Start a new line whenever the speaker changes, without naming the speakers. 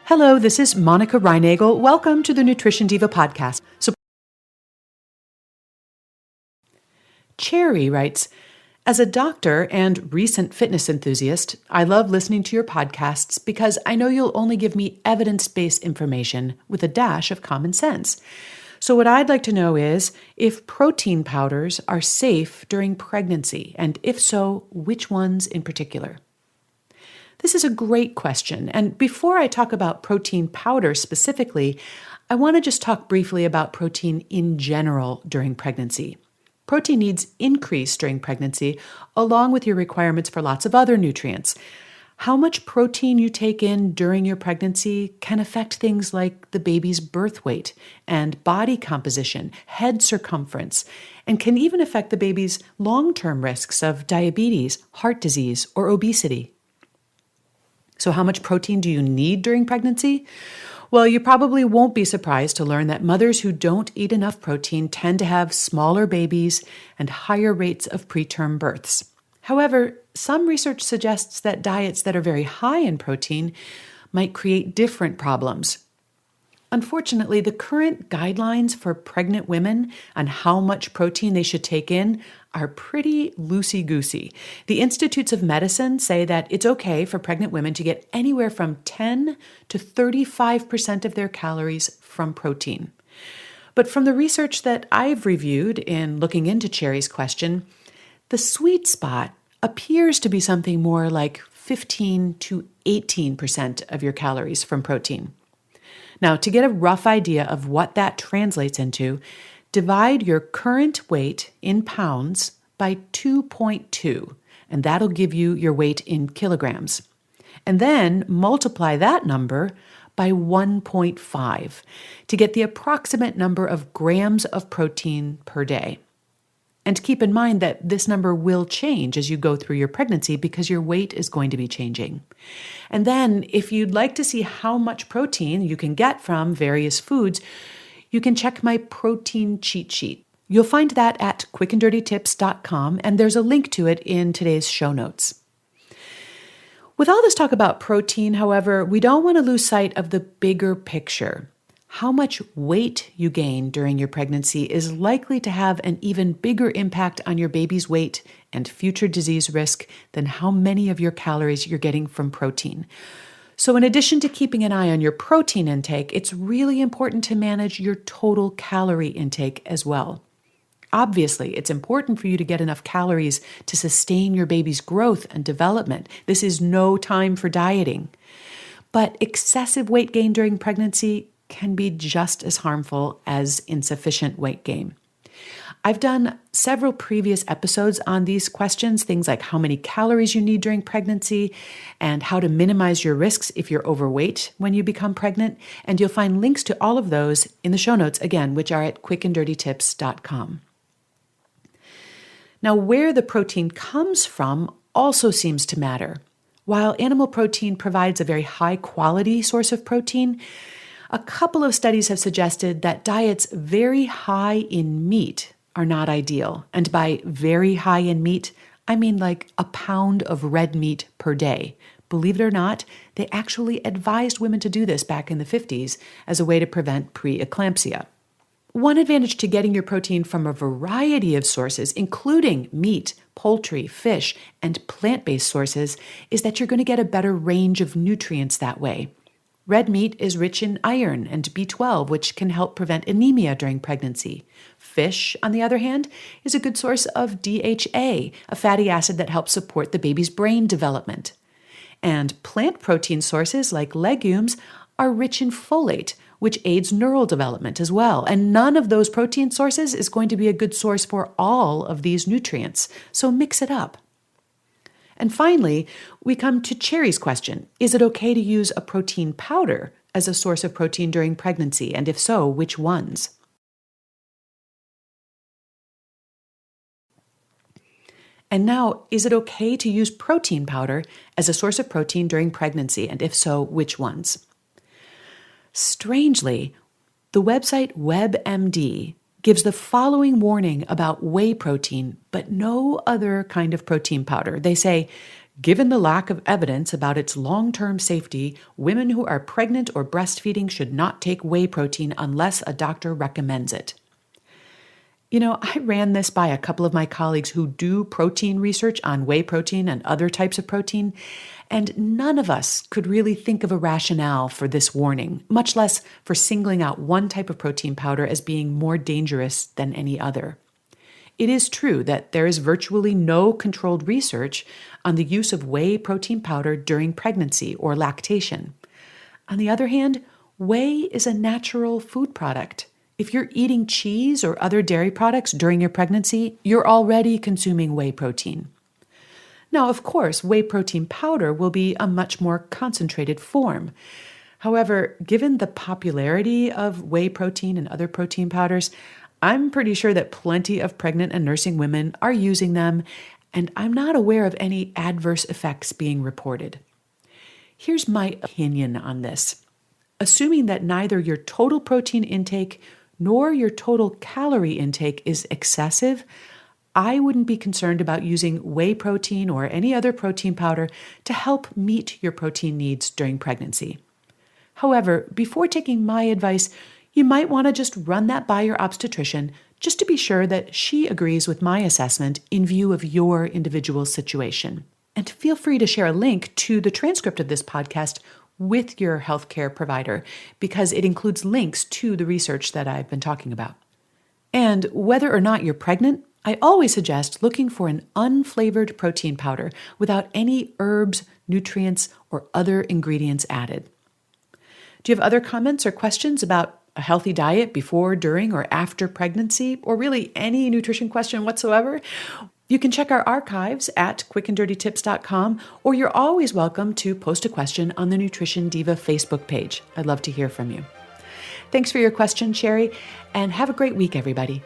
Hello, this is Monica Reinagel. Welcome to the Nutrition Diva podcast. Cherry writes, as a doctor and recent fitness enthusiast, I love listening to your podcasts because I know you'll only give me evidence-based information with a dash of common sense. So what I'd like to know is if protein powders are safe during pregnancy, and if so, which ones in particular? This is a great question, and before I talk about protein powder specifically, I want to just talk briefly about protein in general during pregnancy. Protein needs increase during pregnancy, along with your requirements for lots of other nutrients. How much protein you take in during your pregnancy can affect things like the baby's birth weight and body composition, head circumference, and can even affect the baby's long-term risks of diabetes, heart disease, or obesity. So how much protein do you need during pregnancy? Well, you probably won't be surprised to learn that mothers who don't eat enough protein tend to have smaller babies and higher rates of preterm births. However, some research suggests that diets that are very high in protein might create different problems. Unfortunately, the current guidelines for pregnant women on how much protein they should take in are pretty loosey-goosey. The Institutes of Medicine say that it's okay for pregnant women to get anywhere from 10 to 35% of their calories from protein. But from the research that I've reviewed in looking into Cherry's question, the sweet spot appears to be something more like 15 to 18% of your calories from protein. Now, to get a rough idea of what that translates into, divide your current weight in pounds by 2.2, and that'll give you your weight in kilograms. And then multiply that number by 1.5 to get the approximate number of grams of protein per day. And keep in mind that this number will change as you go through your pregnancy because your weight is going to be changing. And then if you'd like to see how much protein you can get from various foods, you can check my protein cheat sheet. You'll find that at quickanddirtytips.com, and there's a link to it in today's show notes. With all this talk about protein, however, we don't want to lose sight of the bigger picture. How much weight you gain during your pregnancy is likely to have an even bigger impact on your baby's weight and future disease risk than how many of your calories you're getting from protein. So in addition to keeping an eye on your protein intake, it's really important to manage your total calorie intake as well. Obviously, it's important for you to get enough calories to sustain your baby's growth and development. This is no time for dieting. But excessive weight gain during pregnancy can be just as harmful as insufficient weight gain. I've done several previous episodes on these questions, things like how many calories you need during pregnancy and how to minimize your risks if you're overweight when you become pregnant. And you'll find links to all of those in the show notes, again, which are at quickanddirtytips.com. Now, where the protein comes from also seems to matter. While animal protein provides a very high quality source of protein, a couple of studies have suggested that diets very high in meat are not ideal. And by very high in meat, I mean like a pound of red meat per day. Believe it or not, they actually advised women to do this back in the 50s as a way to prevent preeclampsia. One advantage to getting your protein from a variety of sources, including meat, poultry, fish, and plant-based sources, is that you're going to get a better range of nutrients that way. Red meat is rich in iron and B12, which can help prevent anemia during pregnancy. Fish, on the other hand, is a good source of DHA, a fatty acid that helps support the baby's brain development. And plant protein sources like legumes are rich in folate, which aids neural development as well. And none of those protein sources is going to be a good source for all of these nutrients, so mix it up. And finally, we come to Cherry's question. Is it okay to use a protein powder as a source of protein during pregnancy? And if so, which ones? And now, is it okay to use protein powder as a source of protein during pregnancy? And if so, which ones? Strangely, the website WebMD gives the following warning about whey protein, but no other kind of protein powder. They say, Given the lack of evidence about its long-term safety, women who are pregnant or breastfeeding should not take whey protein unless a doctor recommends it. I ran this by a couple of my colleagues who do protein research on whey protein and other types of protein, and none of us could really think of a rationale for this warning, much less for singling out one type of protein powder as being more dangerous than any other. It is true that there is virtually no controlled research on the use of whey protein powder during pregnancy or lactation. On the other hand, whey is a natural food product. If you're eating cheese or other dairy products during your pregnancy, you're already consuming whey protein. Now, of course, whey protein powder will be a much more concentrated form. However, given the popularity of whey protein and other protein powders, I'm pretty sure that plenty of pregnant and nursing women are using them, and I'm not aware of any adverse effects being reported. Here's my opinion on this. Assuming that neither your total protein intake nor your total calorie intake is excessive, I wouldn't be concerned about using whey protein or any other protein powder to help meet your protein needs during pregnancy. However, before taking my advice, you might want to just run that by your obstetrician just to be sure that she agrees with my assessment in view of your individual situation. And feel free to share a link to the transcript of this podcast with your healthcare provider because it includes links to the research that I've been talking about. And whether or not you're pregnant, I always suggest looking for an unflavored protein powder without any herbs, nutrients, or other ingredients added. Do you have other comments or questions about a healthy diet before, during, or after pregnancy, or really any nutrition question whatsoever? You can check our archives at quickanddirtytips.com, or you're always welcome to post a question on the Nutrition Diva Facebook page. I'd love to hear from you. Thanks for your question, Sherry, and have a great week, everybody.